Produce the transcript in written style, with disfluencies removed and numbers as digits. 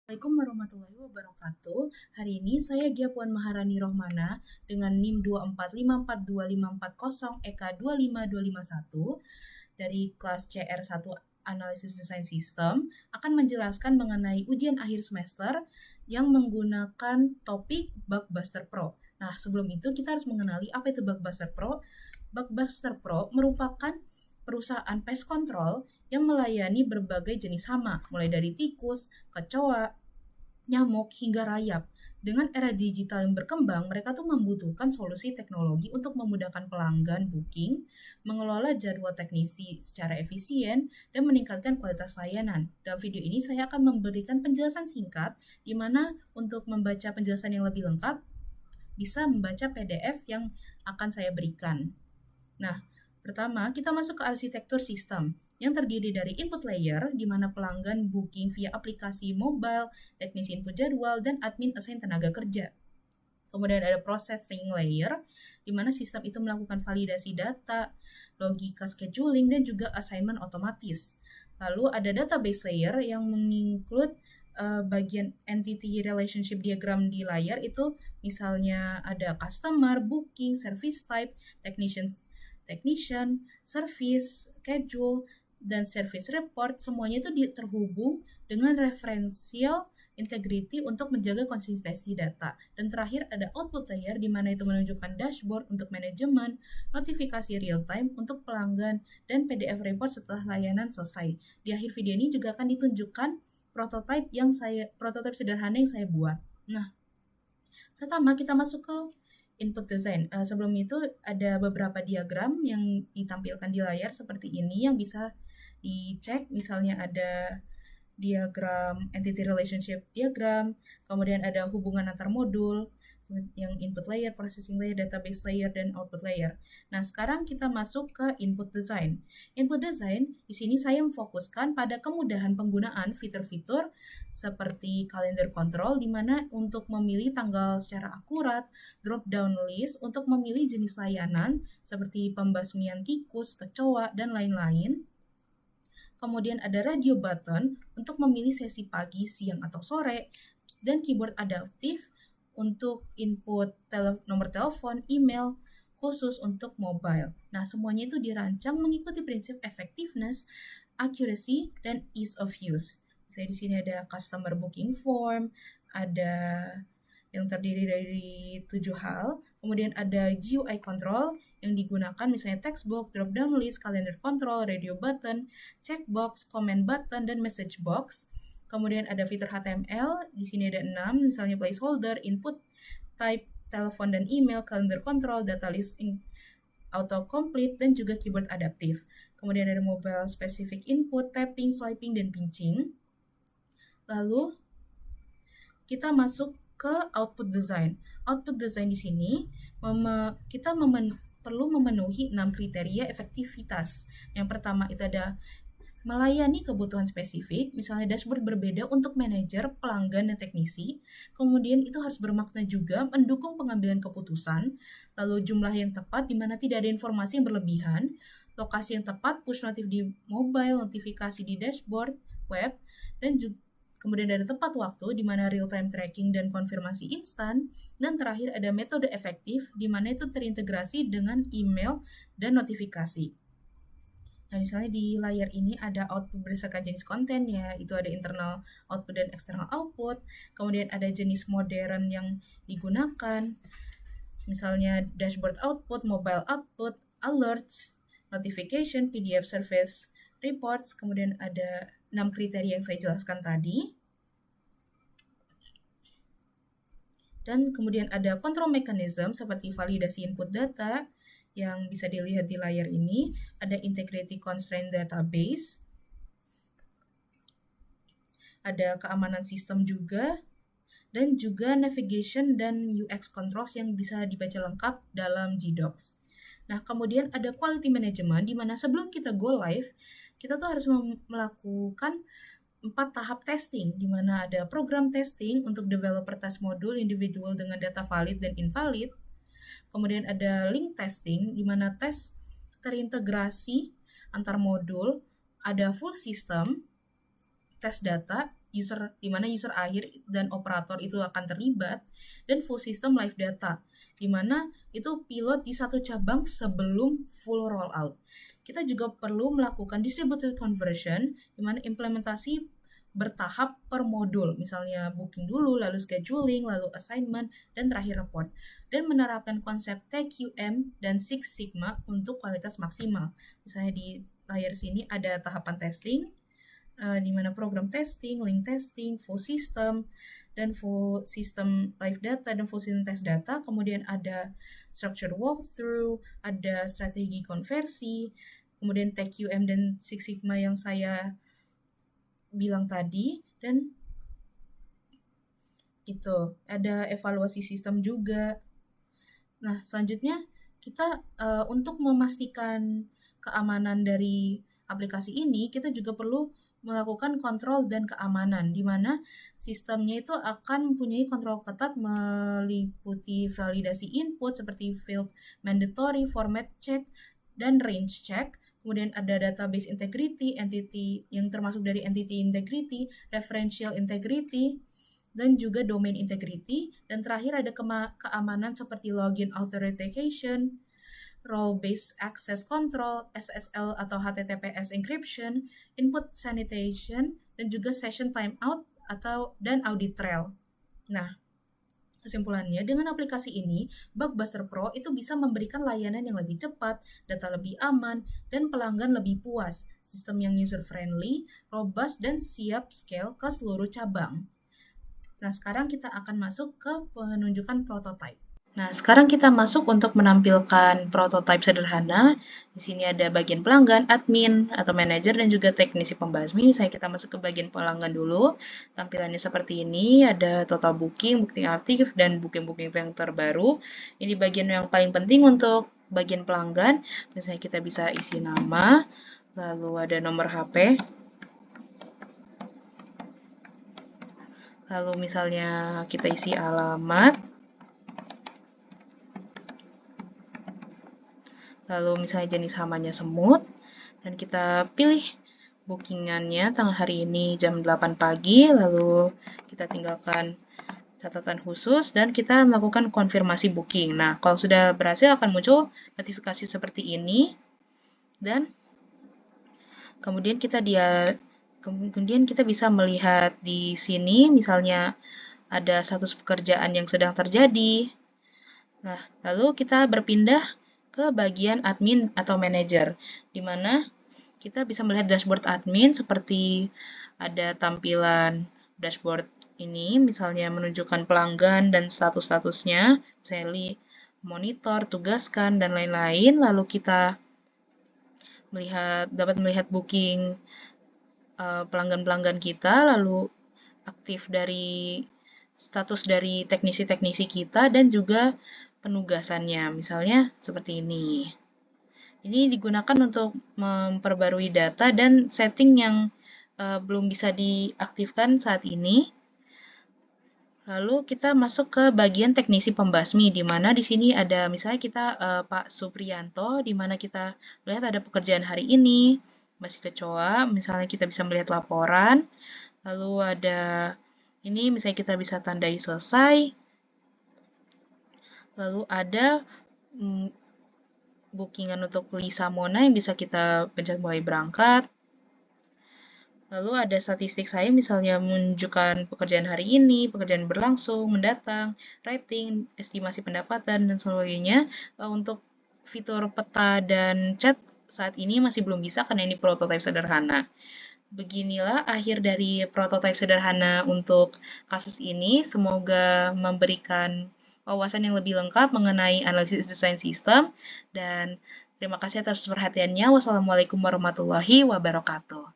Assalamualaikum warahmatullahi wabarakatuh. Hari ini saya Gia Puan Maharani Rohmana dengan NIM 245425440 EK 25251 dari kelas CR1 Analisis Desain Sistem akan menjelaskan mengenai ujian akhir semester yang menggunakan topik Bugbuster Pro. Nah, sebelum itu kita harus mengenali apa itu Bugbuster Pro. Bugbuster Pro merupakan perusahaan pest control yang melayani berbagai jenis hama, mulai dari tikus, kecoa, nyamuk, hingga rayap. Dengan era digital yang berkembang, mereka tuh membutuhkan solusi teknologi untuk memudahkan pelanggan booking, mengelola jadwal teknisi secara efisien, dan meningkatkan kualitas layanan. Dalam video ini saya akan memberikan penjelasan singkat, di mana untuk membaca penjelasan yang lebih lengkap, bisa membaca PDF yang akan saya berikan. Nah, pertama, kita masuk ke arsitektur sistem yang terdiri dari input layer, di mana pelanggan booking via aplikasi mobile, teknisi input jadwal, dan admin assign tenaga kerja. Kemudian ada processing layer, di mana sistem itu melakukan validasi data, logika scheduling, dan juga assignment otomatis. Lalu ada database layer yang menginclude bagian entity relationship diagram di layar itu, misalnya ada customer, booking, service type, technician, service, schedule, dan service report, semuanya itu terhubung dengan referential integrity untuk menjaga konsistensi data. Dan terakhir ada output layer, di mana itu menunjukkan dashboard untuk manajemen, notifikasi real time untuk pelanggan, dan PDF report setelah layanan selesai. Di akhir video ini juga akan ditunjukkan prototipe sederhana yang saya buat. Nah, pertama kita masuk ke input design. Sebelum itu ada beberapa diagram yang ditampilkan di layar seperti ini yang bisa dicek. Misalnya ada diagram entity relationship diagram, kemudian ada hubungan antar modul, yang input layer, processing layer, database layer, dan output layer. Nah, sekarang kita masuk ke input design. Input design, di sini saya memfokuskan pada kemudahan penggunaan fitur-fitur seperti calendar control, di mana untuk memilih tanggal secara akurat, drop down list untuk memilih jenis layanan seperti pembasmian tikus, kecoa, dan lain-lain. Kemudian ada radio button untuk memilih sesi pagi, siang, atau sore, dan keyboard adaptif untuk input nomor telepon, email, khusus untuk mobile. Nah, semuanya itu dirancang mengikuti prinsip effectiveness, accuracy, dan ease of use. Misalnya di sini ada customer booking form, ada yang terdiri dari 7 hal. Kemudian ada GUI control yang digunakan, misalnya text box, drop down list, calendar control, radio button, checkbox, comment button, dan message box. Kemudian ada fitur HTML, di sini ada 6, misalnya placeholder, input type, telepon dan email, calendar control, data listing, autocomplete, dan juga keyboard adaptif. Kemudian ada mobile specific input, tapping, swiping, dan pinching. Lalu kita masuk ke output design. Output design di sini kita perlu memenuhi 6 kriteria efektivitas. Yang pertama itu ada melayani kebutuhan spesifik, misalnya dashboard berbeda untuk manajer, pelanggan, dan teknisi. Kemudian itu harus bermakna juga mendukung pengambilan keputusan. Lalu jumlah yang tepat, di mana tidak ada informasi yang berlebihan. Lokasi yang tepat, push notif di mobile, notifikasi di dashboard, web, dan juga kemudian ada tepat waktu, di mana real-time tracking dan konfirmasi instan. Dan terakhir ada metode efektif, di mana itu terintegrasi dengan email dan notifikasi. Nah, misalnya di layar ini ada output berdasarkan jenis konten, ya, itu ada internal output dan external output. Kemudian ada jenis modern yang digunakan, misalnya dashboard output, mobile output, alerts, notification, PDF service reports. Kemudian ada 6 kriteria yang saya jelaskan tadi. Dan kemudian ada control mechanism seperti validasi input data yang bisa dilihat di layar ini. Ada integrity constraint database. Ada keamanan sistem juga. Dan juga navigation dan UX controls yang bisa dibaca lengkap dalam GDocs. Nah, kemudian ada quality management, di mana sebelum kita go live, kita tuh harus melakukan 4 tahap testing, di mana ada program testing untuk developer test modul individual dengan data valid dan invalid. Kemudian ada link testing, di mana tes terintegrasi antar modul, ada full system, tes data, di mana user akhir dan operator itu akan terlibat, dan full system live data, di mana itu pilot di satu cabang sebelum full rollout. Kita juga perlu melakukan distributed conversion, di mana implementasi bertahap per modul, misalnya booking dulu, lalu scheduling, lalu assignment, dan terakhir report, dan menerapkan konsep TQM dan Six Sigma untuk kualitas maksimal. Misalnya di layar sini ada tahapan testing, di mana program testing, link testing, full system, dan full system live data, dan full system test data. Kemudian ada structured walkthrough, ada strategi konversi, kemudian TQM dan Six Sigma yang saya bilang tadi, dan itu ada evaluasi sistem juga. Nah, selanjutnya kita untuk memastikan keamanan dari aplikasi ini, kita juga perlu melakukan kontrol dan keamanan, di mana sistemnya itu akan mempunyai kontrol ketat meliputi validasi input seperti field mandatory, format check, dan range check. Kemudian ada database integrity, entity yang termasuk dari entity integrity, referential integrity, dan juga domain integrity. Dan terakhir ada keamanan seperti login authentication, role-based access control, SSL atau HTTPS encryption, input sanitation, dan juga session timeout dan audit trail. Nah, kesimpulannya, dengan aplikasi ini, Bugbuster Pro itu bisa memberikan layanan yang lebih cepat, data lebih aman, dan pelanggan lebih puas. Sistem yang user-friendly, robust, dan siap scale ke seluruh cabang. Nah, sekarang kita akan masuk ke penunjukan prototype. Nah, sekarang kita masuk untuk menampilkan prototype sederhana. Di sini ada bagian pelanggan, admin, atau manajer, dan juga teknisi pembasmi. Misalnya kita masuk ke bagian pelanggan dulu. Tampilannya seperti ini, ada total booking, booking aktif, dan booking-booking yang terbaru. Ini bagian yang paling penting untuk bagian pelanggan. Misalnya kita bisa isi nama, lalu ada nomor HP. Lalu misalnya kita isi alamat, lalu misalnya jenis hamanya semut, dan kita pilih bookingannya tanggal hari ini jam 8 pagi, lalu kita tinggalkan catatan khusus, dan kita melakukan konfirmasi booking. Nah, kalau sudah berhasil akan muncul notifikasi seperti ini, dan kemudian kita bisa melihat di sini, misalnya ada status pekerjaan yang sedang terjadi. Nah, lalu kita berpindah ke bagian admin atau manager, di mana kita bisa melihat dashboard admin seperti ada tampilan dashboard ini, misalnya menunjukkan pelanggan dan status-statusnya, misalnya monitor, tugaskan, dan lain-lain. Lalu kita dapat melihat booking pelanggan-pelanggan kita, lalu aktif dari status dari teknisi-teknisi kita, dan juga penugasannya, misalnya seperti ini. Ini digunakan untuk memperbarui data dan setting yang belum bisa diaktifkan saat ini. Lalu kita masuk ke bagian teknisi pembasmi, di mana di sini ada misalnya kita Pak Supriyanto, di mana kita melihat ada pekerjaan hari ini, masih kecoa, misalnya kita bisa melihat laporan, lalu ada ini misalnya kita bisa tandai selesai, lalu ada bookingan untuk Lisa Mona yang bisa kita pencet mulai berangkat. Lalu ada statistik saya misalnya menunjukkan pekerjaan hari ini, pekerjaan berlangsung, mendatang, rating, estimasi pendapatan, dan sebagainya. Untuk fitur peta dan chat saat ini masih belum bisa karena ini prototipe sederhana. Beginilah akhir dari prototipe sederhana untuk kasus ini. Semoga memberikan wawasan yang lebih lengkap mengenai analisis desain sistem. Dan terima kasih atas perhatiannya. Wassalamualaikum warahmatullahi wabarakatuh.